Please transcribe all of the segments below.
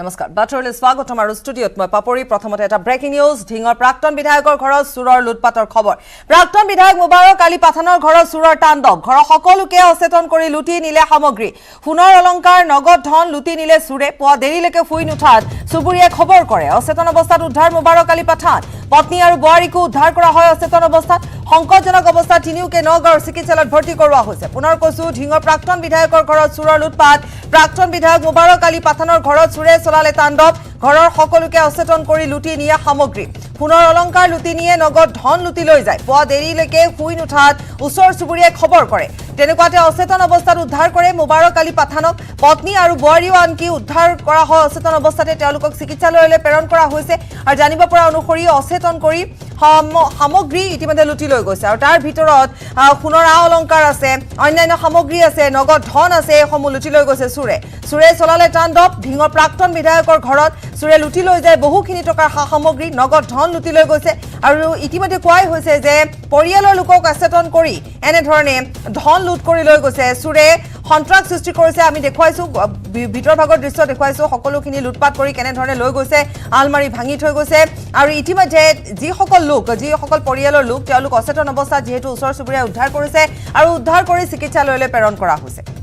নমস্কাৰ বাতৰিলৈ স্বাগতম আৰু ষ্টুডিঅত মই পাপৰি প্ৰথমতে এটা ব্ৰেকিং নিউজ ঢিঙৰ প্ৰাক্তন বিধায়কৰ ঘৰত চুৰৰ লুটপাটৰ খবৰ প্ৰাক্তন বিধায়ক মুবাৰক আলী পাঠানৰ ঘৰত চুৰৰ তাণ্ডৱ ঘৰৰ সকলোকে অচেতন কৰি লুটি নিলে সামগ্ৰী সোণৰ অলংকাৰ নগদ ধন লুটি নিলে চুৰে পুৱা দেৰিলৈকে ফুই নুঠাত চুবুৰীয়ে খবৰ কৰে অচেতন অৱস্থাত উদ্ধাৰ মুবাৰক আলী পাঠান পত্নী আৰু বোৱাৰীকো উদ্ধাৰ কৰা হয় অচেতন অৱস্থাত সংকটজনক অৱস্থাত তিনিওকে নগৰ চিকিৎসালয়ত ভৰ্তি কৰোৱা হৈছে পুনৰ কৈছো ঢিঙৰ প্ৰাক্তন বিধায়কৰ ঘৰত চুৰৰ লুটপাট প্ৰাক্তন বিধায়ক মুবাৰক আলী পাঠানৰ ঘৰত চুৰে চলালে তাণ্ডৱ ঘৰৰ সকলোকে অচেতন কৰি লুটি নিয়া সামগ্ৰী সোণৰ অলংকাৰ লুটি নিয়ে নগদ ধন লুটি লৈ যায় পুৱা দেৰিলৈকে শুই নুঠাত ওচৰ চুবুৰীয়ে খবৰ কৰে তেনেকুৱাতে অচেতন অৱস্থাত উদ্ধাৰ কৰে মুবাৰক আলী পাঠানক পত্নী আৰু বোৱাৰীও আনকি উদ্ধাৰ কৰা হয় অচেতন অৱস্থাতে তেওঁলোকক চিকিৎসালয়লৈ প্ৰেৰণ কৰা হৈছে আৰু জানিব পৰা অনুসৰি অচেতন কৰি সামগ্ৰী ইতিমধ্যে লুটি লৈ গৈছে আৰু তাৰ ভিতৰত সোণৰ অলংকাৰ আছে অন্যান্য সামগ্ৰী আছে নগদ ধন আছে এসমূহ লুটি লৈ গৈছে চুৰে চলালে তাণ্ডৱ ঢিঙৰ প্ৰাক্তন বিধায়কৰ ঘৰত চুৰে লুটি লৈ যায় বহুখিনি টকাৰ সামগ্ৰী নগদ ধন লুটি লৈ গৈছে আৰু ইতিমধ্যে কোৱাই হৈছে যে পৰিয়ালৰ লোকক অচেতন কৰি এনে ধৰণে ধন লুট কৰি লৈ গৈছে চুৰে সন্ত্ৰাস সৃষ্টি কৰিছে আমি দেখুৱাইছো ভিতৰ ভাগৰ দৃশ্য দেখুৱাইছো সকলোখিনি লুটপাট কৰি কেনে ধৰণে লৈ গৈছে আলমাৰি ভাঙি থৈ গৈছে আৰু ইতিমধ্যে যিসকল পৰিয়ালৰ লোক তেওঁলোক অচেতন অৱস্থাত যেহেতু ওচৰ চুবুৰীয়াই উদ্ধাৰ কৰিছে আৰু উদ্ধাৰ কৰি চিকিৎসালয়লৈ প্ৰেৰণ কৰা হৈছে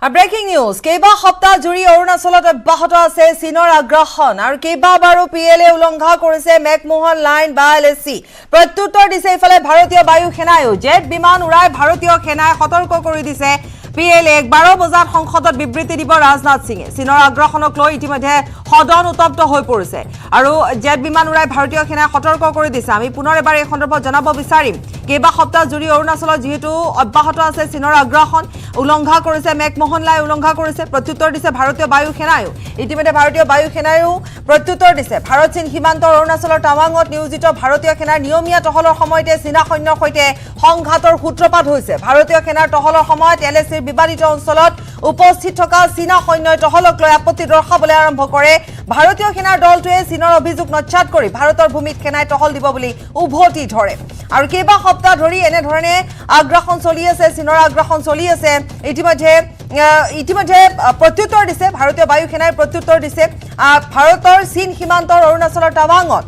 ব্ৰেকিং নিউজ কেইবা সপ্তাহ জুৰি অৰুণাচলত অব্যাহত আছে চীনৰ আগ্ৰাসন আৰু কেইবাবাৰো পিএলএ উলংঘা কৰিছে মেকমোহন লাইন বা এলএচি প্ৰত্যুত্তৰ দিছে ইফালে ভাৰতীয় বায়ু সেনায়ো জেট বিমান উৰাই ভাৰতীয় সেনাই সতৰ্ক কৰি দিছে পিএলএ 12 বজাত সংসদত বিবৃতি দিব ৰাজনাথ সিঙে চীনৰ আগ্ৰাসনক লৈ ইতিমধ্যে সদন উত্তপ্ত হৈ পৰিছে আৰু জেট বিমান উৰাই ভাৰতীয় সেনাই সতৰ্ক কৰি দিছে আমি পুনৰ এবাৰ এই সন্দৰ্ভত জনাব বিচাৰিম কেইবা সপ্তাহ জুৰি অৰুণাচলত যেহেতু অব্যাহত আছে চীনৰ আগ্ৰাসন উলংঘা কৰিছে মেকমোহন লাইন উলংঘা কৰিছে প্ৰত্যুত্তৰ দিছে ভাৰতীয় বায়ু সেনায়ো ইতিমধ্যে ভাৰতীয় বায়ু সেনায়ো প্ৰত্যুত্তৰ দিছে ভাৰত চীন সীমান্তৰ অৰুণাচলৰ টাৱাঙত নিয়োজিত ভাৰতীয় সেনাৰ নিয়মীয়া টহলৰ সময়তে চীনা সৈন্যৰ সৈতে সংঘাতৰ সূত্ৰপাত হৈছে ভাৰতীয় সেনাৰ টহলৰ সময়ত এলএচিৰ বিবাদিত অঞ্চলত উপস্থিত থকা চীনা সৈন্যই টহলক লৈ আপত্তি দৰ্শাবলৈ আৰম্ভ কৰে ভাৰতীয় সেনাৰ দলটোৱে চীনৰ অভিযোগ নচ্ছাত কৰি ভাৰতৰ ভূমিত সেনাই টহল দিব বুলি উভতি ধৰে আৰু কেইবা সপ্তাহ ধৰি এনে ধৰণে আগ্ৰাসন চলি আছে চীনৰ আগ্ৰাসন চলি আছে ইতিমধ্যে প্ৰত্যুত্তৰ দিছে ভাৰতীয় বায়ু সেনাই প্ৰত্যুত্তৰ দিছে ভাৰতৰ চীন সীমান্তৰ অৰুণাচলৰ টাৱাঙত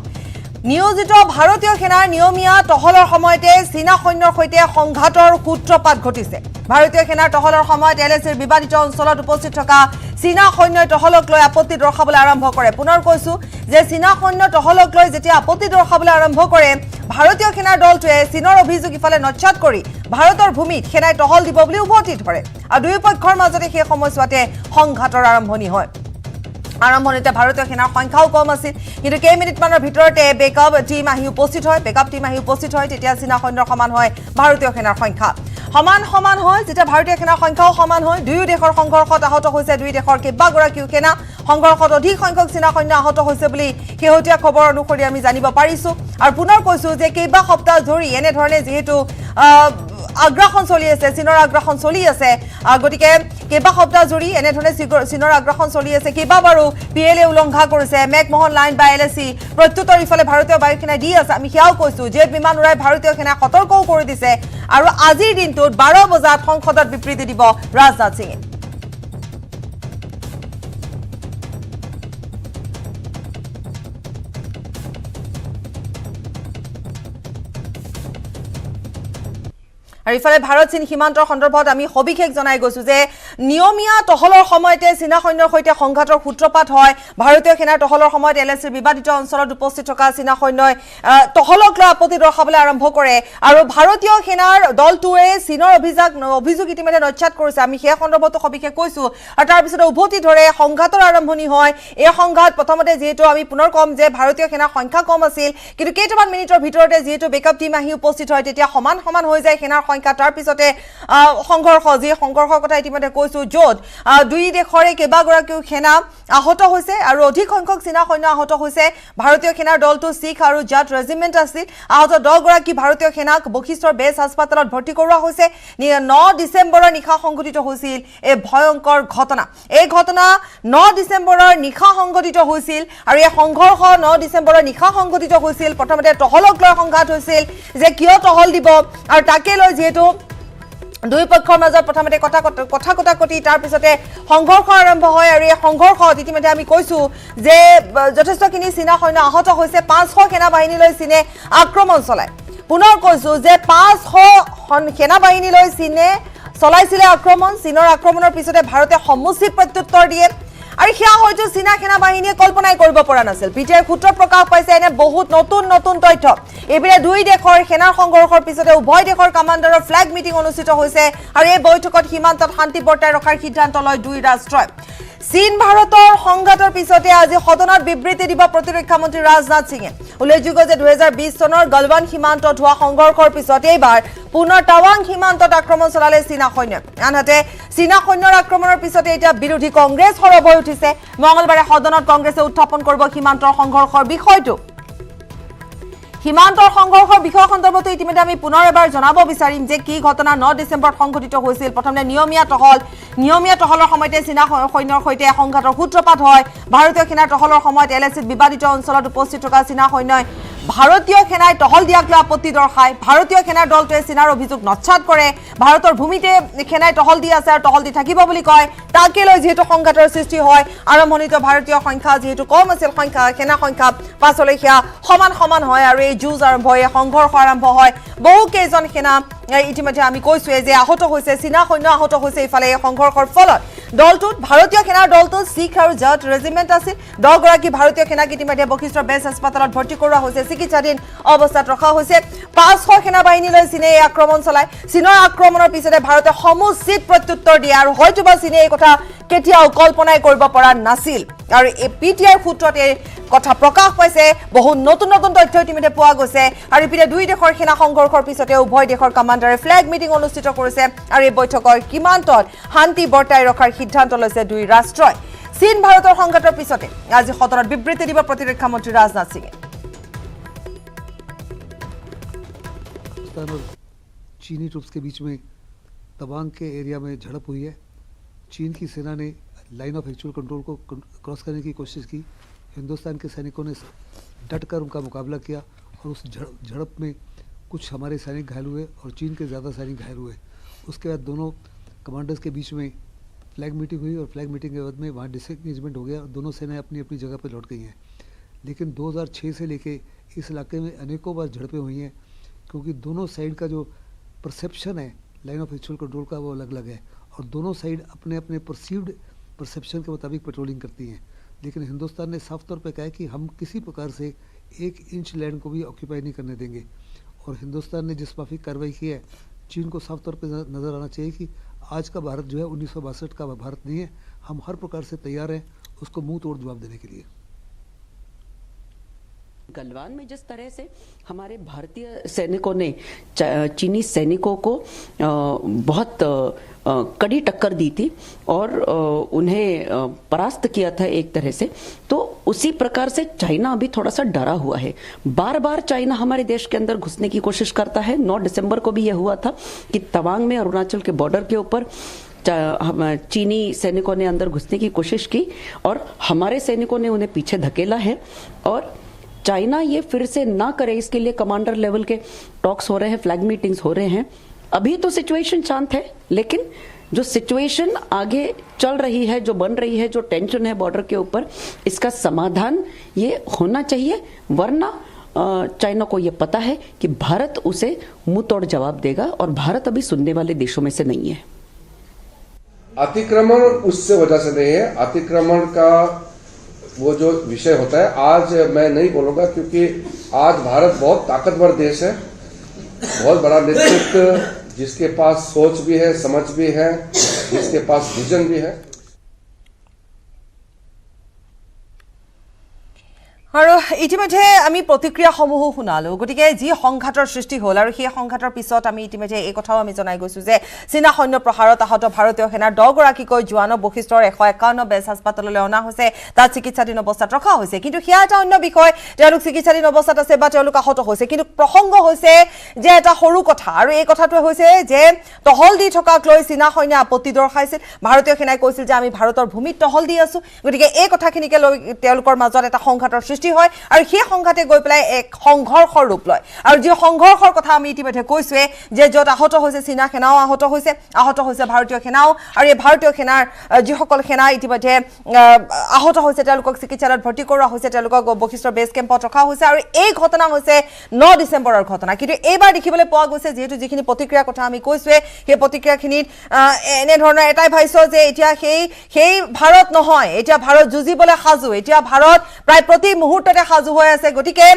নিয়োজিত ভাৰতীয় সেনাৰ নিয়মীয়া টহলৰ সময়তে চীনা সৈন্যৰ সৈতে সংঘাতৰ সূত্ৰপাত ঘটিছে ভাৰতীয় সেনাৰ টহলৰ সময়ত এলএচিৰ বিবাদিত অঞ্চলত উপস্থিত থকা চীনা সৈন্যই টহলক লৈ আপত্তি দৰ্শাবলৈ আৰম্ভ কৰে পুনৰ কৈছো যে চীনা সৈন্য টহলক লৈ যেতিয়া আপত্তি দৰ্শাবলৈ আৰম্ভ কৰে ভাৰতীয় সেনাৰ দলটোৱে চীনৰ অভিযোগ ইফালে নচ্ছাত কৰি ভাৰতৰ ভূমিত সেনাই টহল দিব বুলি উভতি ধৰে আৰু দুয়ো পক্ষৰ মাজতে সেই সময়ছোৱাতে সংঘাতৰ আৰম্ভণি হয় আৰম্ভণিতে ভাৰতীয় সেনাৰ সংখ্যাও কম আছিল কিন্তু কেইমিনিটমানৰ ভিতৰতে বেকআপ টিম আহি উপস্থিত হয় তেতিয়া চীনা সৈন্যৰ সমান হয় ভাৰতীয় সেনাৰ সংখ্যা সমান হয় যেতিয়া ভাৰতীয় সেনাৰ সংখ্যাও সমান হয় দুয়ো দেশৰ সংঘৰ্ষত আহত হৈছে দুই দেশৰ কেইবাগৰাকীও সেনা সংঘৰ্ষত অধিক সংখ্যক চীনা সৈন্য আহত হৈছে বুলি শেহতীয়া খবৰ অনুসৰি আমি জানিব পাৰিছো আৰু পুনৰ কৈছো যে কেইবা সপ্তাহ ধৰি এনে ধৰণে যেহেতু আগ্ৰাসন চলি আছে চীনৰ আগ্ৰাসন চলি আছে গতিকে কেইবা সপ্তাহ জুৰি এনে ধৰণে চীনৰ আগ্ৰাসন চলি আছে কেইবাবাৰো পিএলএ উলংঘা কৰিছে মেকমোহন লাইন বা এলএচি প্ৰত্যুত্তৰ ইফালে ভাৰতীয় বায়ু সেনাই দি আছে আমি সেয়াও কৈছো জেট বিমান উৰাই ভাৰতীয় সেনাই সতৰ্কও কৰি দিছে আৰু আজিৰ দিনটোত 12 বজাত সংসদত বিবৃতি দিব ৰাজনাথ সিঙে আৰু ইফালে ভাৰত চীন সীমান্তৰ সন্দৰ্ভত আমি সবিশেষ জনাই গৈছো যে নিয়মীয়া টহলৰ সময়তে চীনা সৈন্যৰ সৈতে সংঘাতৰ সূত্ৰপাত হয় ভাৰতীয় সেনাৰ টহলৰ সময়ত এলএচিৰ বিবাদিত অঞ্চলত উপস্থিত থকা চীনা সৈন্যই টহলক লৈ আপত্তি দৰ্শাবলৈ আৰম্ভ কৰে আৰু ভাৰতীয় সেনাৰ দলটোৱে চীনৰ অভিযোগ ইতিমধ্যে নচ্ছাত কৰিছে আমি সেই সন্দৰ্ভতো সবিশেষ কৈছো আৰু তাৰ পিছত উভতি ধৰে সংঘাতৰ আৰম্ভণি হয় এই সংঘাত প্ৰথমতে যেহেতু আমি পুনৰ কম যে ভাৰতীয় সেনাৰ সংখ্যা কম আছিল কিন্তু কেইটামান মিনিটৰ ভিতৰতে যেহেতু বেকআপ টিম আহি উপস্থিত হয় তেতিয়া সমান হৈ যায় সেনাৰ সংখ্যা তাৰ পিছতে সংঘৰ্ষৰ কথা ইতিমধ্যে কৈছো কৈছো য'ত দুই দেশৰে কেইবাগৰাকীও সেনা আহত হৈছে আৰু অধিক সংখ্যক চীনা সৈন্য আহত হৈছে ভাৰতীয় সেনাৰ দলটো শিখ আৰু জাট ৰেজিমেণ্ট আছিল আহত 10 গৰাকী ভাৰতীয় সেনাক বশিষ্ঠৰ বেছ হাস্পতালত ভৰ্তি কৰোৱা হৈছে 9 ডিসেম্বৰৰ নিশা সংঘটিত হৈছিল এই ভয়ংকৰ ঘটনা এই ঘটনা 9 ডিসেম্বৰৰ নিশা সংঘটিত হৈছিল আৰু এই সংঘৰ্ষ 9 ডিসেম্বৰৰ নিশা সংঘটিত হৈছিল প্ৰথমতে টহলক লৈ সংঘাত হৈছিল যে কিয় টহল দিব আৰু তাকে লৈ যেহেতু দুই পক্ষৰ মাজত প্ৰথমতে কথা কটি তাৰ পিছতে সংঘৰ্ষ আৰম্ভ হয় আৰু এই সংঘৰ্ষত ইতিমধ্যে আমি কৈছো যে যথেষ্টখিনি চীনা সৈন্য আহত হৈছে 500 সেনা বাহিনীলৈ চীনে আক্ৰমণ চলায় পুনৰ কৈছো যে 500 সেনা বাহিনীলৈ চীনে চলাইছিলে আক্ৰমণ চীনৰ আক্ৰমণৰ পিছতে ভাৰতে সমুচিত প্ৰত্যুত্তৰ দিয়ে আৰু হিয়া হয়তো চীনা সেনা বাহিনীয়ে কল্পনাই কৰিব পৰা নাছিল পিটিআই সূত্ৰ প্ৰকাশ পাইছে এনে বহুত নতুন তথ্য এবিৰে দুই দেশৰ সেনাৰ সংঘৰ্ষৰ পিছতে উভয় দেশৰ কমাণ্ডাৰৰ ফ্ল্যাগ মিটিং অনুষ্ঠিত হৈছে আৰু এই বৈঠকত সীমান্তত শান্তি বৰ্তাই ৰখাৰ সিদ্ধান্ত লয় দুই ৰাষ্ট্ৰই চীন ভাৰতৰ সংঘাতৰ পিছতে আজি সদনত বিবৃতি দিব প্ৰতিৰক্ষা মন্ত্ৰী ৰাজনাথ সিঙে উল্লেখযোগ্য যে 2020 চনৰ গলৱান সীমান্তত হোৱা সংঘৰ্ষৰ পিছত এইবাৰ পুনৰ টাৱাং সীমান্তত আক্ৰমণ চলালে চীনা সৈন্য আনহাতে চীনা সৈন্যৰ আক্ৰমণৰ পিছতে এতিয়া বিৰোধী কংগ্ৰেছ সৰব হৈ উঠিছে মঙলবাৰে সদনত কংগ্ৰেছে উত্থাপন কৰিব সীমান্তৰ সংঘৰ্ষৰ বিষয়টো সীমান্তৰ সংঘৰ্ষৰ বিষয় সন্দৰ্ভত ইতিমধ্যে আমি পুনৰ এবাৰ জনাব বিচাৰিম যে কি ঘটনা 9 ডিসেম্বৰত সংঘটিত হৈছিল প্ৰথমে নিয়মীয়া টহলৰ সময়তে চীনা সৈন্যৰ সৈতে সংঘাতৰ সূত্ৰপাত হয় ভাৰতীয় সেনাৰ টহলৰ সময়ত এলএচিত বিবাদিত অঞ্চলত উপস্থিত থকা চীনা সৈন্যই ভাৰতীয় সেনাই টহল দিয়াক লৈ আপত্তি দৰ্শায় ভাৰতীয় সেনাৰ দলটোৱে চীনাৰ অভিযোগ নচ্ছাত কৰে ভাৰতৰ ভূমিতে সেনাই টহল দি আছে আৰু টহল দি থাকিব বুলি কয় তাকে লৈ যেহেতু সংঘাতৰ সৃষ্টি হয় আৰম্ভণিত ভাৰতীয় সংখ্যা যেহেতু কম আছিল সেনা সংখ্যা পাছলৈ সেয়া সমান হয় আৰু এই যুঁজ আৰম্ভ হয় সংঘৰ্ষ আৰম্ভ হয় বহু কেইজন সেনা ইতিমধ্যে আমি কৈছো যে আহত হৈছে চীনা সৈন্য আহত হৈছে ইফালে এই সংঘৰ্ষৰ ফলত দলটোত ভাৰতীয় সেনাৰ দলটো শিখ আৰু জাট ৰেজিমেণ্ট আছিল 10 গৰাকী ভাৰতীয় সেনাক ইতিমধ্যে বশিষ্ঠৰ বেছ হাস্পতালত ভৰ্তি কৰোৱা হৈছে চিকিৎসাধীন অৱস্থাত ৰখা হৈছে 500 সেনা বাহিনীলৈ চীনে আক্ৰমণ চলায় চীনৰ আক্ৰমণৰ পিছতে ভাৰতে সমুচিত প্ৰত্যুত্তৰ দিয়ে আৰু হয়তোবা চীনে এই কথা কেতিয়াও কল্পনাই কৰিব পৰা নাছিল আৰু এই পিটিআইৰ সূত্ৰতে কথা প্ৰকাশ পাইছে বহু নতুন তথ্য ইতিমধ্যে পোৱা গৈছে আৰু ইপিনে দুই দেশৰ সেনা সংঘৰ্ষৰ পিছতে উভয় দেশৰ কমাণ্ডাৰে ফ্ল্যাগ মিটিং অনুষ্ঠিত কৰিছে আৰু এই বৈঠকৰ সীমান্তত শান্তি বৰ্তাই ৰখাৰ সিদ্ধান্ত লৈছে দুই ৰাষ্ট্ৰই চীন ভাৰতৰ সংঘাতৰ পিছতে আজি সদনত বিবৃতি দিব প্ৰতিৰক্ষা মন্ত্ৰী ৰাজনাথ সিঙে चीनी ट्रुप्स के बीच में तवांग के एरिया में झड़प हुई है चीन की सेना ने लाइन ऑफ एक्चुअल कंट्रोल को क्रॉस करने की कोशिश की हिंदुस्तान के सैनिकों ने डट कर उनका मुकाबला किया और उस झड़प में कुछ हमारे सैनिक घायल हुए और चीन के ज़्यादा सैनिक घायल हुए उसके बाद दोनों कमांडर्स के बीच में फ्लैग मीटिंग हुई और फ्लैग मीटिंग के बाद में वहाँ डिसएंगेजमेंट हो गया और दोनों सेनाएं अपनी अपनी जगह पर लौट गई हैं लेकिन 2006 से लेके इस इलाके में अनेकों बार झड़पें हुई हैं क्योंकि दोनों साइड का जो परसेप्शन है लाइन ऑफ एक्चुअल कंट्रोल का वो अलग अलग है और दोनों साइड अपने अपने परसीव्ड परसेप्शन के मुताबिक पेट्रोलिंग करती हैं लेकिन हिंदुस्तान ने साफ तौर पे कहा है कि हम किसी प्रकार से 1 इंच लैंड को भी ऑक्यूपाई नहीं करने देंगे और हिंदुस्तान ने जिस माफिक कार्रवाई की है चीन को साफ तौर पे नज़र आना चाहिए कि आज का भारत जो है 1962 का भारत नहीं है हम हर प्रकार से तैयार हैं उसको मुंह तोड़ जवाब देने के लिए गलवान में जिस तरह से हमारे भारतीय सैनिकों ने चीनी सैनिकों को बहुत कड़ी टक्कर दी थी और उन्हें परास्त किया था एक तरह से तो उसी प्रकार से चाइना अभी थोड़ा सा डरा हुआ है बार बार चाइना हमारे देश के अंदर घुसने की कोशिश करता है 9 दिसंबर को भी यह हुआ था कि तवांग में अरुणाचल के बॉर्डर के ऊपर चीनी सैनिकों ने अंदर घुसने की कोशिश की और हमारे सैनिकों ने उन्हें पीछे धकेला है और चाइना ये फिर से ना करे इसके लिए कमांडर लेवल के टॉक्स हो रहे हैं फ्लैग मीटिंग्स हो रहे हैं अभी तो सिचुएशन शांत है लेकिन जो सिचुएशन आगे चल रही है जो बन रही है जो टेंशन है बॉर्डर के ऊपर इसका समाधान ये होना चाहिए वरना चाइना को ये पता है कि भारत उसे मुंह तोड़ जवाब देगा और भारत अभी सुनने वाले देशों में से नहीं है अतिक्रमण उससे वजह से नहीं है अतिक्रमण का वो जो विषय होता है आज मैं नहीं बोलूंगा क्योंकि आज भारत बहुत ताकतवर देश है बहुत बड़ा नेतृत्व जिसके पास सोच भी है समझ भी है जिसके पास विजन भी है আৰু ইতিমধ্যে আমি প্ৰতিক্ৰিয়াসমূহ শুনালো গতিকে যি সংঘাতৰ সৃষ্টি হ'ল আৰু সেই সংঘাতৰ পিছত আমি ইতিমধ্যে এই কথাও আমি জনাই গৈছো যে চীনা সৈন্য প্ৰহাৰত আহত ভাৰতীয় সেনাৰ 10 গৰাকীকৈ জোৱানক বশিষ্ঠৰ 151 বেজ হাস্পাতাললৈ অনা হৈছে তাত চিকিৎসাধীন অৱস্থাত ৰখা হৈছে কিন্তু সেয়া এটা অন্য বিষয় তেওঁলোক চিকিৎসাধীন অৱস্থাত আছে বা তেওঁলোক আহত হৈছে কিন্তু প্ৰসংগ হৈছে যে এটা সৰু কথা আৰু এই কথাটো হৈছে যে টহল দি থকাক লৈ চীনা সৈন্য আপত্তি দৰ্শাইছিল ভাৰতীয় সেনাই কৈছিল যে আমি ভাৰতৰ ভূমিত টহল দি আছো গতিকে এই কথাখিনিকে লৈ তেওঁলোকৰ মাজত এটা সংঘাতৰ সৃষ্টি হয় আৰু সেই সংঘাতে গৈ পেলাই এক সংঘৰ্ষৰ ৰূপ লয় আৰু যি সংঘৰ্ষৰ কথা আমি ইতিমধ্যে কৈছোৱে যে যত আহত হৈছে চীনা সেনাও আহত হৈছে ভাৰতীয় সেনাও আৰু এই ভাৰতীয় সেনাৰ যিসকল সেনা ইতিমধ্যে আহত হৈছে তেওঁলোকক চিকিৎসালয়ত ভৰ্তি কৰোৱা হৈছে তেওঁলোকক বশিষ্ঠৰ বেছ কেম্পত ৰখা হৈছে আৰু এই ঘটনা হৈছে 9 ডিচেম্বৰৰ ঘটনা কিন্তু এইবাৰ দেখিবলৈ পোৱা গৈছে যেহেতু যিখিনি প্ৰতিক্ৰিয়াৰ কথা আমি কৈছোৱে সেই প্ৰতিক্ৰিয়াখিনিত এনে ধৰণৰ এটাই ভাষ্য যে এতিয়া সেই ভাৰত নহয় এতিয়া ভাৰত যুঁজিবলৈ সাজু এতিয়া ভাৰত প্ৰায় প্ৰতি মুহূৰ্ততে সাজু হৈ আছে গতিকে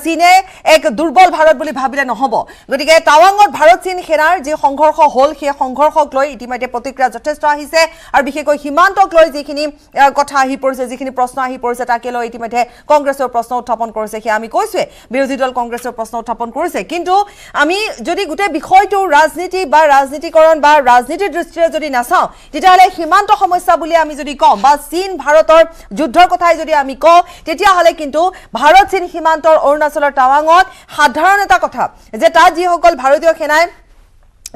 চীনে এক দুৰ্বল ভাৰত বুলি ভাবিলে নহব গতিকে টাৱাঙত ভাৰত চীন সেনাৰ যি সংঘৰ্ষ হ'ল সেই সংঘৰ্ষক লৈ ইতিমধ্যে প্ৰতিক্ৰিয়া যথেষ্ট আহিছে আৰু বিশেষকৈ সীমান্তক লৈ যিখিনি কথা আহি পৰিছে যিখিনি প্ৰশ্ন আহি পৰিছে তাকে লৈ ইতিমধ্যে কংগ্ৰেছৰ প্ৰশ্ন উত্থাপন কৰিছে সেয়া আমি কৈছোৱে বিৰোধী দল কংগ্ৰেছৰ প্ৰশ্ন উত্থাপন কৰিছে কিন্তু আমি যদি গোটেই বিষয়টো ৰাজনীতি বা ৰাজনীতিকৰণ বা ৰাজনীতিৰ দৃষ্টিৰে যদি নাচাওঁ তেতিয়াহ'লে সীমান্ত সমস্যা বুলি আমি যদি কওঁ বা চীন ভাৰতৰ যুদ্ধৰ কথাই যদি আমি কওঁ তেতিয়াহ'লে কিন্তু ভাৰত চীন সীমান্তৰ অৰুণাচলৰ টাৱাঙত সাধাৰণ এটা কথা যে তাত যিসকল ভাৰতীয় সেনাই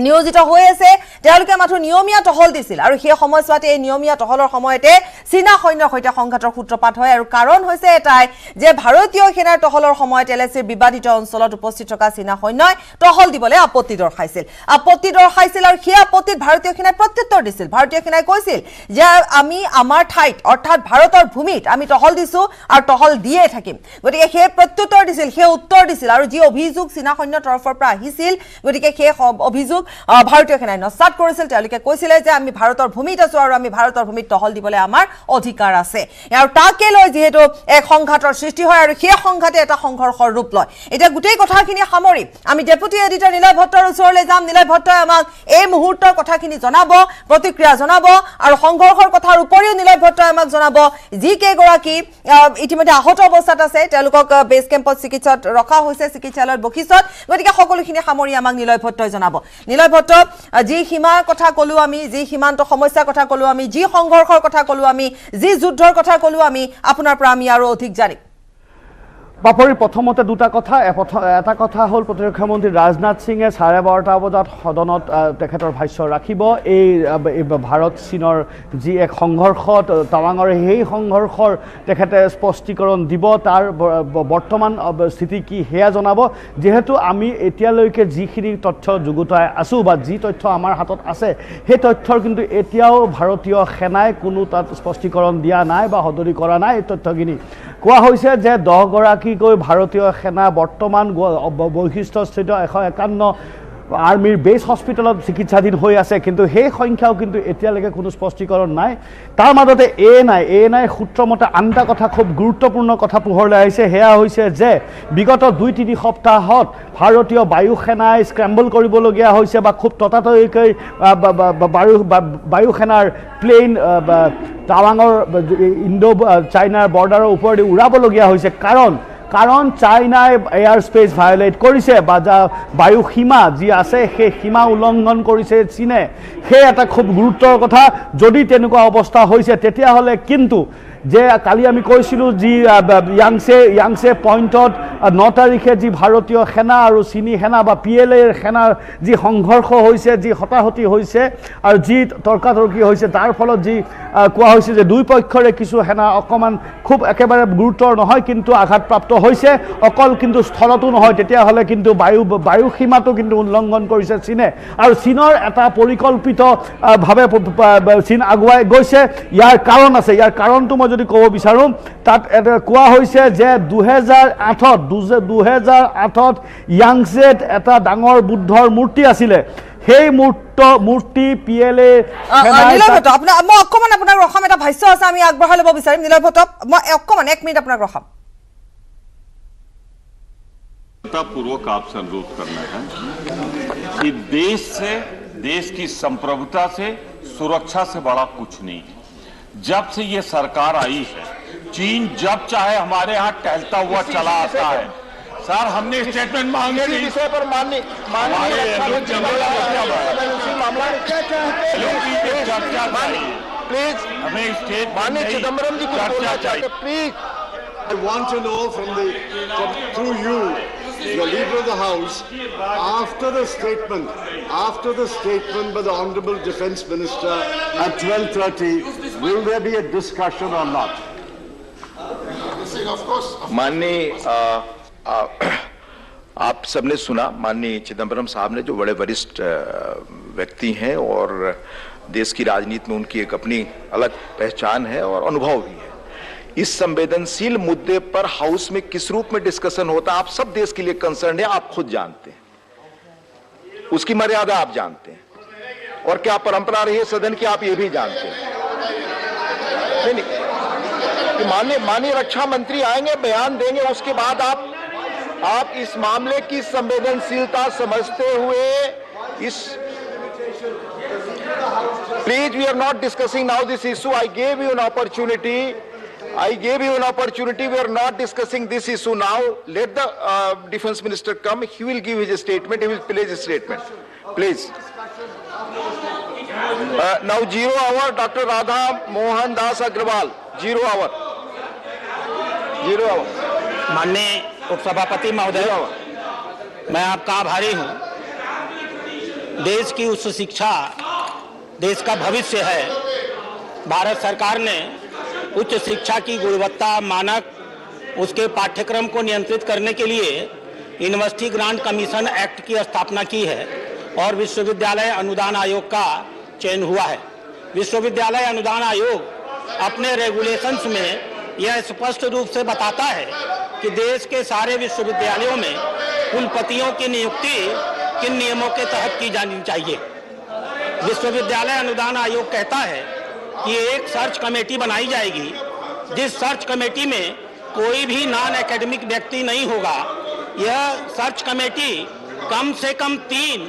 নিয়োজিত হৈ আছে তেওঁলোকে মাত্ৰ নিয়মীয়া টহল দিছিল আৰু সেই সময়ছোৱাতে এই নিয়মীয়া টহলৰ সময়তে চীনা সৈন্যৰ সৈতে সংঘাতৰ সূত্ৰপাত হয় আৰু কাৰণ হৈছে এটাই যে ভাৰতীয় সেনাৰ টহলৰ সময়ত এলএচিৰ বিবাদিত অঞ্চলত উপস্থিত থকা চীনা সৈন্যই টহল দিবলৈ আপত্তি দৰ্শাইছিল আৰু সেই আপত্তিত ভাৰতীয় সেনাই প্ৰত্যুত্তৰ দিছিল ভাৰতীয় সেনাই কৈছিল যে আমি আমাৰ ঠাইত অৰ্থাৎ ভাৰতৰ ভূমিত আমি টহল দিছো আৰু টহল দিয়ে থাকিম গতিকে সেই প্ৰত্যুত্তৰ দিছিল সেই উত্তৰ দিছিল আৰু যি অভিযোগ চীনা সৈন্যৰ তৰফৰ পৰা আহিছিল গতিকে সেই অভিযোগ ভাৰতীয় সেনাই নস্যাৎ কৰিছিল তেওঁলোকে কৈছিলে যে আমি ভাৰতৰ ভূমিত আছো আৰু আমি ভাৰতৰ ভূমিত টহল দিবলৈ আমাৰ অধিকাৰ আছে আৰু তাকে লৈ যেহেতু এক সংঘাতৰ সৃষ্টি হয় আৰু সেই সংঘাতে এটা সংঘৰ্ষৰ ৰূপ লয় এতিয়া গোটেই কথাখিনি সামৰি আমি ডেপুটি এডিটৰ নিলয় ভট্টৰ ওচৰলৈ যাম নিলয় ভট্টই আমাক এই মুহূৰ্তৰ কথাখিনি জনাব প্ৰতিক্ৰিয়া জনাব আৰু সংঘৰ্ষৰ কথাৰ উপৰিও নিলয় ভট্টই আমাক জনাব যি কেইগৰাকী ইতিমধ্যে আহত অৱস্থাত আছে তেওঁলোকক বেছ কেম্পত চিকিৎসাত ৰখা হৈছে চিকিৎসালয়ত বশিষ্ঠত গতিকে সকলোখিনি সামৰি আমাক নিলয় ভট্টই জনাব নিলয় ভট্ট যি সীমাৰ কথা কলো আমি যি সীমান্ত সমস্যাৰ কথা কলো আমি যি সংঘৰ্ষৰ কথা কলো আমি যি যুদ্ধৰ কথা কলো আমি আপোনাৰ পৰা আমি আৰু অধিক জানিম বাপৰি প্ৰথমতে দুটা কথা এটা কথা হ'ল প্ৰতিৰক্ষা মন্ত্ৰী ৰাজনাথ সিঙে 12:30 বজাত সদনত তেখেতৰ ভাষ্য ৰাখিব এই ভাৰত চীনৰ যি এক সংঘৰ্ষ টাৱাঙৰ সেই সংঘৰ্ষৰ তেখেতে স্পষ্টীকৰণ দিব তাৰ বৰ্তমান স্থিতি কি সেয়া জনাব যেহেতু আমি এতিয়ালৈকে যিখিনি তথ্য যুগুতাই আছো বা যি তথ্য আমাৰ হাতত আছে সেই তথ্যৰ কিন্তু এতিয়াও ভাৰতীয় সেনাই কোনো তাত স্পষ্টীকৰণ দিয়া নাই বা সদৰি কৰা নাই এই তথ্যখিনি কোৱা হৈছে যে 10 গৰাকীকৈ ভাৰতীয় সেনা বৰ্তমান বৈশিষ্ট্যস্থিত 151 আৰ্মিৰ বেছ হস্পিটেলত চিকিৎসাধীন হৈ আছে কিন্তু সেই সংখ্যাও কিন্তু এতিয়ালৈকে কোনো স্পষ্টীকৰণ নাই তাৰ মাজতে এএনআই সূত্ৰমতে আনটা কথা খুব গুৰুত্বপূৰ্ণ কথা পোহৰলৈ আহিছে সেয়া হৈছে যে বিগত 2-3 সপ্তাহত ভাৰতীয় বায়ু সেনাই স্ক্ৰেম্বল কৰিবলগীয়া হৈছে বা খুব ততাতৈয়াকৈ বায়ু সেনাৰ প্লেন টাৱাঙৰ ইণ্ডো চাইনাৰ বৰ্ডাৰৰ ওপৰেদি উৰাবলগীয়া হৈছে কাৰণ চাইনাই এয়াৰ স্পেচ ভায়োলেট কৰিছে বা বায়ু সীমা যি আছে সেই সীমা উলংঘন কৰিছে চীনে সেই এটা খুব গুৰুত্বৰ কথা যদি তেনেকুৱা অৱস্থা হৈছে তেতিয়াহ'লে কিন্তু যে কালি আমি কৈছিলোঁ যি ইয়াংছে পইণ্টত 9 তাৰিখে যি ভাৰতীয় সেনা আৰু চীনী সেনা বা PLAৰ সেনাৰ যি সংঘৰ্ষ হৈছে যি হতাহতি হৈছে আৰু যি তৰ্কাতৰ্কি হৈছে তাৰ ফলত যি কোৱা হৈছে যে দুই পক্ষৰে কিছু সেনা অকণমান খুব একেবাৰে গুৰুতৰ নহয় কিন্তু আঘাতপ্ৰাপ্ত হৈছে অকল কিন্তু স্থলতো নহয় তেতিয়াহ'লে কিন্তু বায়ু সীমাটো কিন্তু উল্লংঘন কৰিছে চীনে আৰু চীনৰ এটা পৰিকল্পিতভাৱে চীন আগুৱাই গৈছে ইয়াৰ কাৰণ আছে ইয়াৰ কাৰণটো মই যদি ক'ব বিচাৰোঁ তাত কোৱা হৈছে যে 2008ত ইয়াংছেত এটা ডাঙৰ বুদ্ধৰ মূৰ্তি আছিলে সেই মূৰ্তি PLA নিলয় ভট্ট মই অকণমান আপোনাক ৰখাম এটা ভাষ্য আছে আমি আগবঢ়াই ল'ব বিচাৰিম নিলয় ভট্ট মই অকণমান 1 মিনিট আপোনাক ৰখাম पूर्वक आपसे अनुरोध करना है कि देश की संप्रभुता से सुरक्षा से बड़ा कुछ नहीं है जब से ये सरकार आई है चीन जब चाहे हमारे यहाँ टहलता हुआ चला आता है। सर हमने स्टेटमेंट मांगे थी विषय पर माननीय प्लीज हमें स्टेट माननीय चिदम्बरम जी कुछ बोलना चाहते please. I want to know through you, the Leader of the House, after the statement by the Honourable Defence Minister at 12:30, will there be a discussion or not? माननीय आप सबने सुना माननीय चिदम्बरम साहब ने, जो बड़े वरिष्ठ व्यक्ति हैं और देश की राजनीति में उनकी एक अपनी अलग पहचान है और अनुभव भी है। इस संवेदनशील मुद्दे पर हाउस में किस रूप में डिस्कशन होता है, आप सब देश के लिए कंसर्न है, आप खुद जानते हैं, उसकी मर्यादा आप जानते हैं, और क्या परंपरा रही है सदन की आप ये भी जानते हैं। नहीं, माननीय रक्षा मंत्री आएंगे, बयान देंगे, उसके बाद आप इस मामले की संवेदनशीलता समझते हुए इस please we are not discussing now this issue. I gave you an opportunity. We are not discussing this issue now. Let the defense minister come. He will give his statement. He will place his statement. Please. Now 0 hour. Dr. Radha Mohan Das Agrawal. 0 hour. माननीय उपसभापति महोदय, मैं आपका आभारी हूं। देश की उच्च शिक्षा देश का भविष्य है। भारत सरकार ने उच्च शिक्षा की गुणवत्ता मानक, उसके पाठ्यक्रम को नियंत्रित करने के लिए यूनिवर्सिटी ग्रांट कमीशन एक्ट की स्थापना की है और विश्वविद्यालय अनुदान आयोग का चयन हुआ है। विश्वविद्यालय अनुदान आयोग अपने रेगुलेशंस में यह स्पष्ट रूप से बताता है कि देश के सारे विश्वविद्यालयों में कुलपतियों की नियुक्ति किन नियमों के तहत की जानी चाहिए। विश्वविद्यालय अनुदान आयोग कहता है कि एक सर्च कमेटी बनाई जाएगी, जिस सर्च कमेटी में कोई भी नॉन एकेडमिक व्यक्ति नहीं होगा। यह सर्च कमेटी कम से कम 3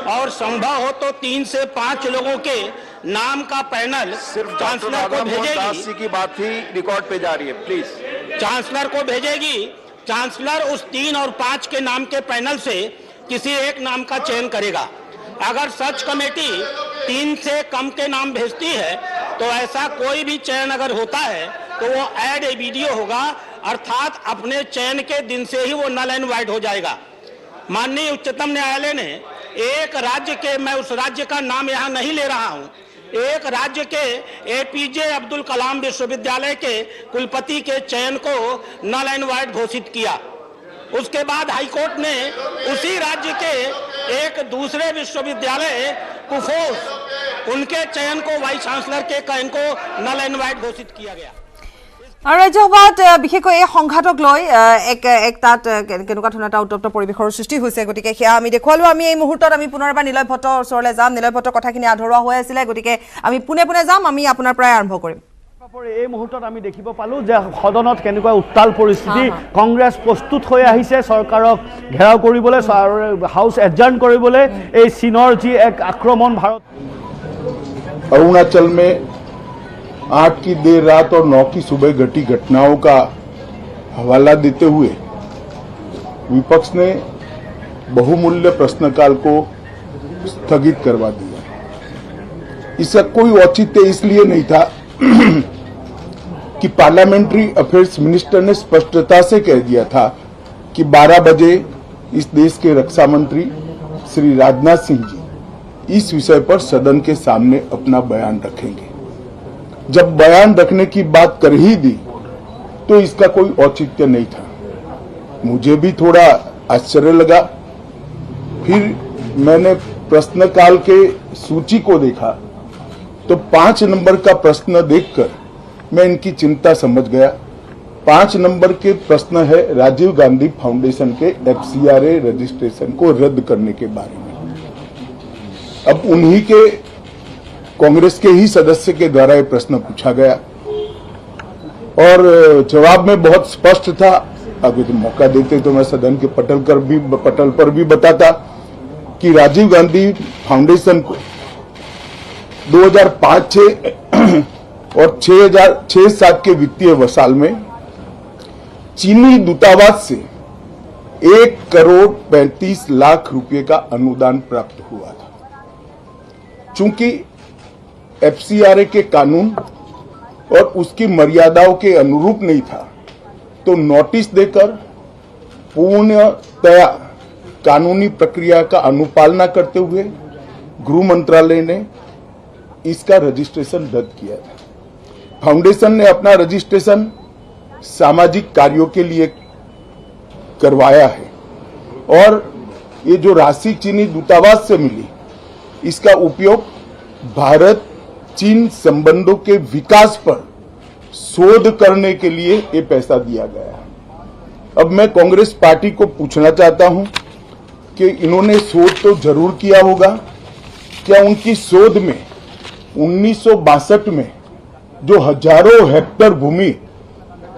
और संभव हो तो 3 से 5 लोगों के नाम का पैनल सिर्फ चांसलर को भेजेगी। की बात ही रिकॉर्ड पे जा रही है, प्लीज। चांसलर को भेजेगी। चांसलर उस 3 और 5 के नाम के पैनल से किसी एक नाम का चयन करेगा। अगर सर्च कमेटी 3 से कम के नाम भेजती है तो ऐसा कोई भी चयन अगर होता है तो वो ऐड ए वीडियो होगा, अर्थात अपने चयन के दिन से ही वो नल एंड वाइड हो जाएगा। माननीय उच्चतम न्यायालय ने एक राज्य के, मैं उस राज्य का नाम यहाँ नहीं ले रहा हूँ, एक राज्य के APJ अब्दुल कलाम विश्वविद्यालय के कुलपति के चयन को नल एंड वाइड घोषित किया। उसके बाद हाईकोर्ट ने उसी राज्य के एक दूसरे विश्वविद्यालय कुफोस, उनके चयन को वाइस चांसलर के चयन को नल एंड वाइड घोषित किया गया। আৰু ৰাজ্যসভাত বিশেষকৈ এই সংঘাতক লৈ এক তাত কেনেকুৱা ধৰণৰ এটা উত্তপ্ত পৰিৱেশৰ সৃষ্টি হৈছে। গতিকে সেয়া আমি দেখুৱালো। আমি এই মুহূৰ্তত আমি পুনৰ এবাৰ নিলয় ভট্টৰ ওচৰলৈ যাম। নিলয় ভট্টৰ কথাখিনি আধৰুৱা হৈ আছিলে, গতিকে আমি পোনে যাম। আমি আপোনাৰ পৰাই আৰম্ভ কৰিম। এই মুহূৰ্তত আমি দেখিব পালো যে সদনত কেনেকুৱা উত্তাল পৰিস্থিতি। কংগ্ৰেছ প্ৰস্তুত হৈ আহিছে চৰকাৰক ঘেৰাও কৰিবলৈ, হাউচ এডজাৰ্ণ কৰিবলৈ। এই চীনৰ যি এক আক্ৰমণ ভাৰত अरुणाचल में 8 की देर रात और 9 की सुबह घटी घटनाओं का हवाला देते हुए विपक्ष ने बहुमूल्य प्रश्नकाल को स्थगित करवा दिया। इसका कोई औचित्य इसलिए नहीं था कि पार्लियामेंट्री अफेयर्स मिनिस्टर ने स्पष्टता से कह दिया था कि 12 बजे इस देश के रक्षा मंत्री श्री राजनाथ सिंह जी इस विषय पर सदन के सामने अपना बयान रखेंगे। जब बयान रखने की बात कर ही दी तो इसका कोई औचित्य नहीं था। मुझे भी थोड़ा आश्चर्य लगा। फिर मैंने प्रश्नकाल के सूची को देखा तो 5 नंबर का प्रश्न देखकर मैं इनकी चिंता समझ गया। 5 नंबर के प्रश्न है राजीव गांधी फाउंडेशन के FCRA रजिस्ट्रेशन को रद्द करने के बारे में। अब उन्हीं के कांग्रेस के ही सदस्य के द्वारा यह प्रश्न पूछा गया और जवाब में बहुत स्पष्ट था। अगर तो मौका देते तो मैं सदन के पटल पर भी बताता कि राजीव गांधी फाउंडेशन को 2005 से और 6-7 के वित्तीय वर्ष में चीनी दूतावास से 1,35,00,000 रुपए का अनुदान प्राप्त हुआ था। चूंकि FCRA के कानून और उसकी मर्यादाओं के अनुरूप नहीं था, तो नोटिस देकर पूर्णतया कानूनी प्रक्रिया का अनुपालना करते हुए गृह मंत्रालय ने इसका रजिस्ट्रेशन रद्द किया था। फाउंडेशन ने अपना रजिस्ट्रेशन सामाजिक कार्यों के लिए करवाया है और ये जो राशि चीनी दूतावास से मिली, इसका उपयोग भारत चीन संबंधों के विकास पर शोध करने के लिए ये पैसा दिया गया है। अब मैं कांग्रेस पार्टी को पूछना चाहता हूं कि इन्होंने शोध तो जरूर किया होगा, क्या उनकी शोध में 1962 में जो हजारों हेक्टेयर भूमि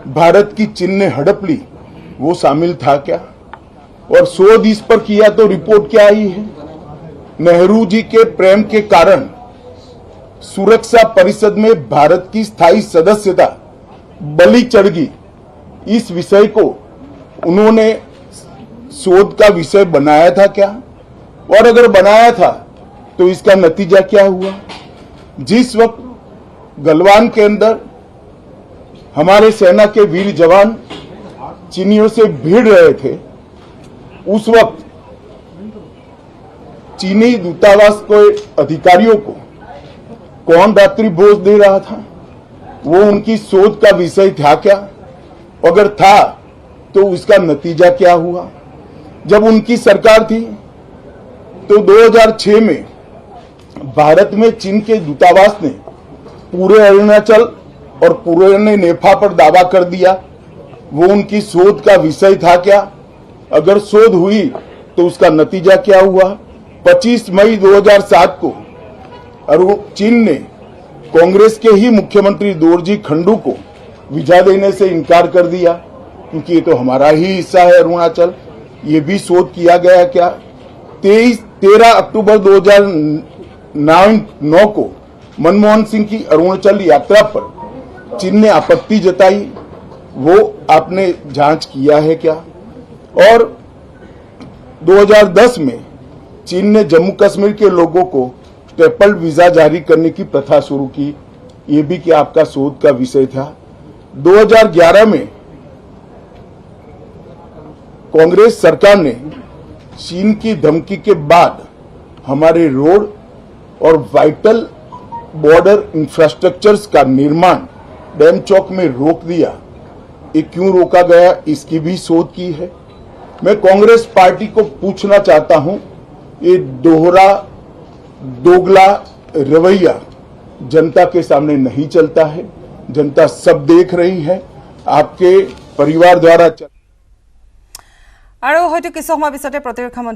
भारत की चीन ने हड़प ली, वो शामिल था क्या? और शोध इस पर किया तो रिपोर्ट क्या आई है? नेहरू जी के प्रेम के कारण सुरक्षा परिषद में भारत की स्थायी सदस्यता बलि चढ़ गई। इस विषय को उन्होंने शोध का विषय बनाया था क्या? और अगर बनाया था तो इसका नतीजा क्या हुआ? जिस वक्त गलवान के अंदर हमारे सेना के वीर जवान चीनियों से भिड़ रहे थे, उस वक्त चीनी दूतावास के अधिकारियों को कौन रात्रि भोज दे रहा था? वो उनकी शोध का विषय था क्या? अगर था तो उसका नतीजा क्या हुआ? जब उनकी सरकार थी तो 2006 में भारत में चीन के दूतावास ने पूरे अरुणाचल और पूरे नेफा पर दावा कर दिया। वो उनकी शोध का विषय था क्या? अगर शोध हुई तो उसका नतीजा क्या हुआ? 25 मई 2007 को चीन ने कांग्रेस के ही मुख्यमंत्री दोरजी खंडू को वीजा देने से इनकार कर दिया, क्योंकि ये तो हमारा ही हिस्सा है अरुणाचल। ये भी शोध किया गया क्या? 13 अक्टूबर 2009 को मनमोहन सिंह की अरुणाचल यात्रा पर चीन ने आपत्ति जताई, वो आपने जांच किया है क्या? और 2010 में चीन ने जम्मू कश्मीर के लोगों को स्टेपल वीजा जारी करने की प्रथा शुरू की, ये भी क्या आपका शोध का विषय था? 2011 में कांग्रेस सरकार ने चीन की धमकी के बाद हमारे रोड और वाइटल बॉर्डर इंफ्रास्ट्रक्चर्स का निर्माण डैम चौक में रोक दिया। ये क्यों रोका गया, इसकी भी शोध की है। मैं कांग्रेस पार्टी को पूछना चाहता हूं, ये दोगला रवैया जनता के सामने नहीं चलता है। जनता सब देख रही है, आपके परिवार द्वारा আৰু হয়তো কিছু সময় পিছতে প্ৰতিৰক্ষা